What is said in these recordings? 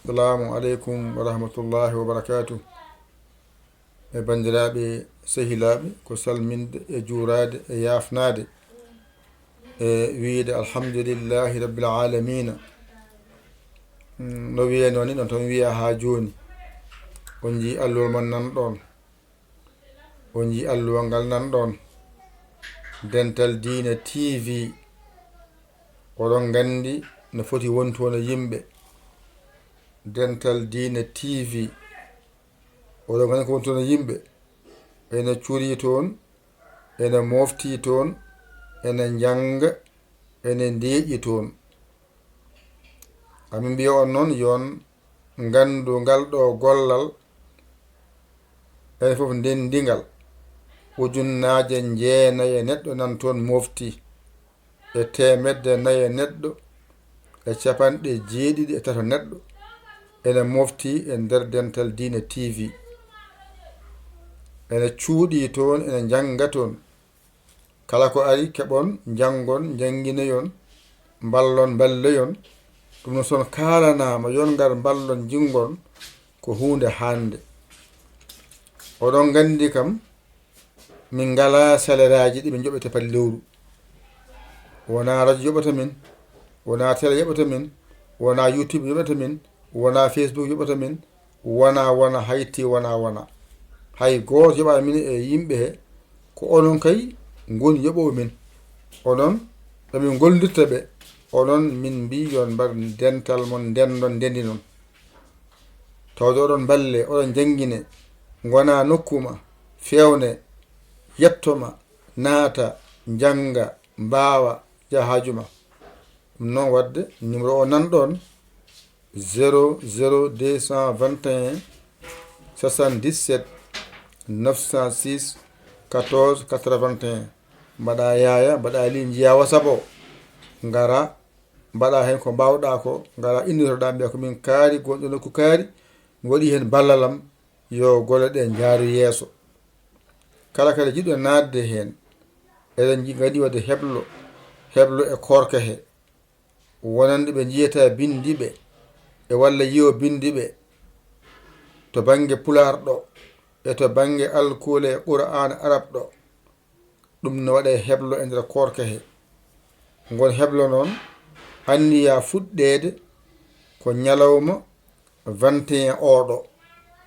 Assalamu alaikum wa rahmatullahi wa barakatuh. E bandiraɓe sehilaɓe ko salminde e juurade e yafnade e wiide alhamdulillahi rabbil alamina. No wiye noon ni ɗon tan wiya ha joni. On ji alluwal man nan ɗon. On ji alluwal ngal nan ɗon. Dental Dina TV. Oɗon gandi no foti wontono yimɓe. Dental Dina TV. Oɗon gandi ko wontono yimɓe. Ene curi toon, ene mofti toon, ene janga, ene ndeeƴi toon. Amin mbiya on noon yon gandu ngal ɗo gollal ene fof ndendigal ujunnaje jeenayi e neɗɗo nan toon mofti e temedde nayi neɗɗo e capanɗe jeeɗiɗi e tato neɗɗo ene mofti e nder Dental Dina TV. Ene cuuɗi toon, ene janga toon. Kala ko ari keɓon jangon janginoyon ballon balleyon. Ɗum no son kalanama yon ngar ballon jingon ko hunde hande. Oɗon gandi kam min ngala saleraji ɗi min joɓete pal lewru. Wona radio yoɓata min, wona télé yoɓata min, wona YouTube yoɓata min, wona Facebook yoɓata min, wona hayti wona hay goto yoɓa min e yimɓe he ko onon kay goni yoɓowo min. Onon ɗomin gollirta ɓe onon min mbi yon mbar dental mon ndendon ndendi non. Tawde oɗon balle oɗon jangine gona nokkuma fewne yettoma naata janga mbawa jahajuma. Ɗum noon wadde numéro o nan ɗon 00221 77 906 14 81. Mbaɗa yaya mbaɗa li jiya WhatsApp o ngara mbaɗa hen ko mbawɗa ko ngara innitoɗa mbiya ko min kaari gonɗo nokku kaari mi waɗi hen ballalam yo gole ɗe jaaru yeeso. Kala kala jiɗɗo nadde hen eɗen gadi wadde heblo e korka he wonande ɓe jiyata bindiɓe e walla yiwo bindiɓe to bange pular ɗo e to bange alkule e Qur'an arab ɗo. Ɗum no waɗe heblo e nder korka he. Ngon heblo noon anniya fuɗɗede ko ñalawma 21 oɗo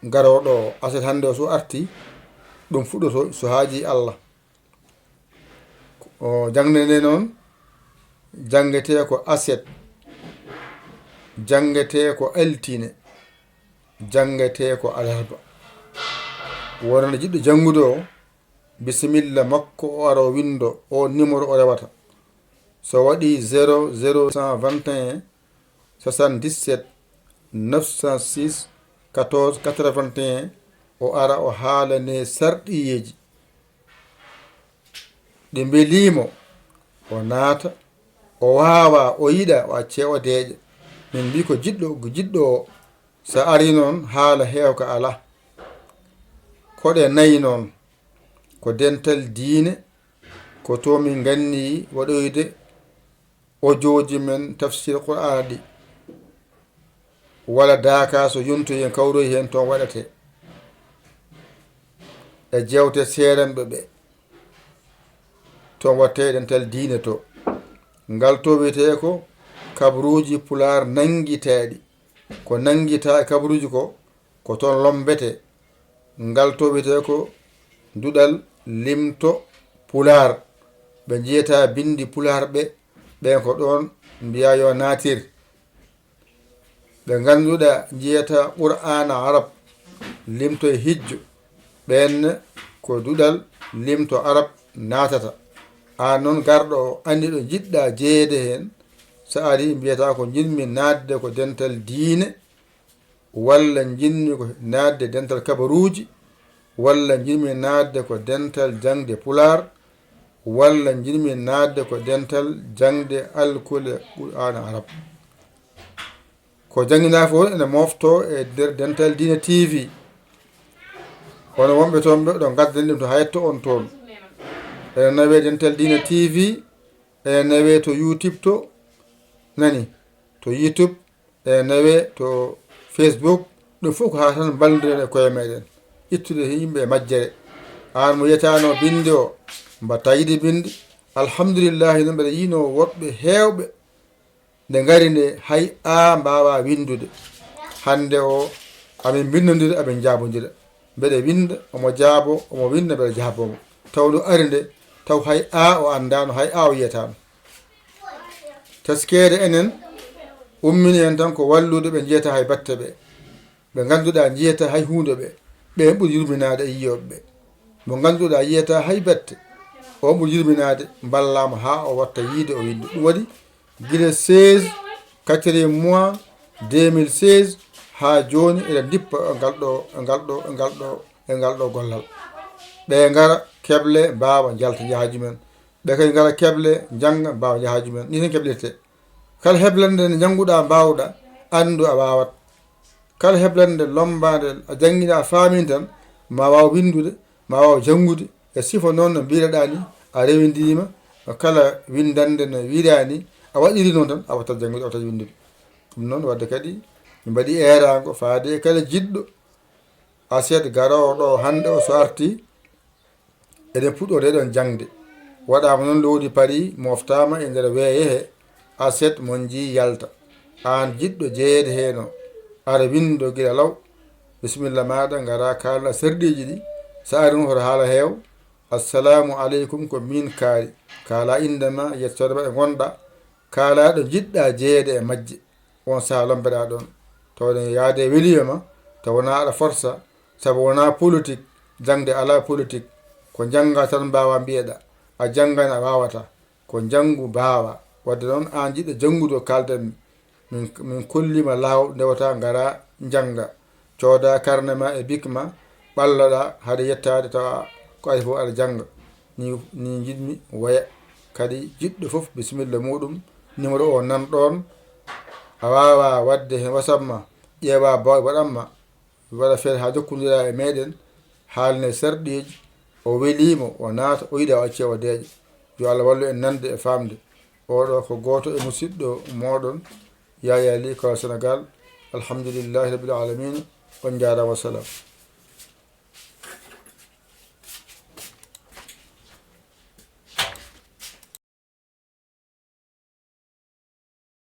garoɗo aset hande o so arti ɗum fuɗɗoto so haaji Allah. O jangnede noon jangete ko aset, jangete ko altine, jangete ko alarba. Wonande jiɗɗo jangude o bisimilla makko o ara o windo o numéro o rewata. So waɗi 00121 77 906 14 81 o ara o haalane sarɗiyeji ɗi belimo o naata o wawa o yiɗa o acce o deeƴa. Min mbi ko jiɗɗo o sa ari noon haala hewka ala. Koɗe nayi noon ko Dental Dina ko to min ganni waɗoyde ojoji men tafsir Qur'an ɗi wala daka so yontoyi hen kawroyi hen toon waɗate e jewte seeranɓe ɓe toon watte Dental Dina to. Ngal to wiyete ko kabruji pular nangiteɗi ko nangita e kabruji ko toon lombete. Ngal to wiyete ko duɗal limto pular ɓe jiyata bindi pular ɓe ɓen ko ɗon mbiya yo natir. Ɓe ganduɗa jiyata Qur'ana arab limto e hijjo ɓen ko duɗal limto arab natata. An noon garɗo andi ɗo jiɗɗa jeeyede hen sa ari mbiyata ko jinmi nadde ko Dental Dina walla jinmi ko nadde dental kabaruji walla jinmi nadde ko dental jangde pular walla jinmi nadde ko dental jangde alkule Qur'ana arab. Ko jangina fof ene mofto e nder Dental Dina TV. Hono wonɓe toon ɓe ɗo gaddan ɗum to hayetto on toon. Ene nawe Dental Dina TV, ene nawe to YouTube to nani to YouTube, ene nawe to Facebook ɗum fof ko ha tan ballidiren e koye meɗen ittude yimɓe e majjere an mo yetano binde o mbatta yiɗi binde alhamdulillahi noon mbeɗa yino woɗɓe hewɓe nde gari nde hay a mbawa windude hande o amin bindodira amin jabodira mbeɗe winda omo jaabo omo winda mbeɗa jaabomo taw ɗo ari nde taw hay a o andano hay a o yiyatano teskede enen ummini en tan ko wallude ɓe jiyata hay batte ɓe ganduɗa jiyata hay hunde ɓe ɓuuri yurminade e yiyoɓeɓe mo ganduɗa yiyata hay batte o ɓuuri yurminade ballama ha o watta yiide o windu ɗum waɗi guila 16 4 mois 2016 ha joni eɗen dippa ngal ɗo gollal ɓe gara keble mbawa jalta jahaji men ɓe kadi gara keble jangga mbawa jahaji men ni tan keblirte kala heblande nde jannguɗa mbawɗa andu a wawat kala heblande lombade a jangguiɗa a famin tan ma waw windude ma waw janngude e sifa noon no mbiɗaɗa ni a rewidima kala windande no wiɗani a waɗiri noon tan a wattat janngude a wattat windude ɗum noon wadde kadi mi mbaɗi erago faade kala jiɗɗo aset garowo ɗo hande o so arti eɗen puɗɗode ɗon jangde waɗama noon lowdi paari moftama e nder weeye he aset mon ji yalta an jiɗɗo jeeyede heno ara windo guila law bisimilla maɗa gara kalna serɗiji ɗi sa ari hoto haala heew assalamu aleykum ko min kaari kala indema yettode ma e gonɗa kala ɗo jiɗɗa jeeyede e majje on saaha lombeɗa ɗon tawde yaade weliyoma taw wona aɗa forsa saabu wona politique jangde ala politique ko jangga tan mbawa mbiyeɗa a janggani a wawata ko janggu mbawa wadde noon an jiɗɗo janngude o kalden min kollima law ndewata gara jangga cooda carnet ma e bic ma ɓalloɗa haade yettade tawa ko ari fof aɗa jangga ni jiɗmi waya kadi jiɗɗo foof bisimilla muɗum numéro o nan ɗon a wawa wadde hen WhatsApp ma ƴeewa baw waɗanma waɗa feere ha jokkodira e meɗen haalne serɗiji o welimo o naata o yiɗa o acce o deeƴa yo Allah wallu en nande e famde oɗo ko goto e musidɗo moɗon Yaya Ly Kaw Sénégal alhamdulillahi rabbil alamin on jarama wassalam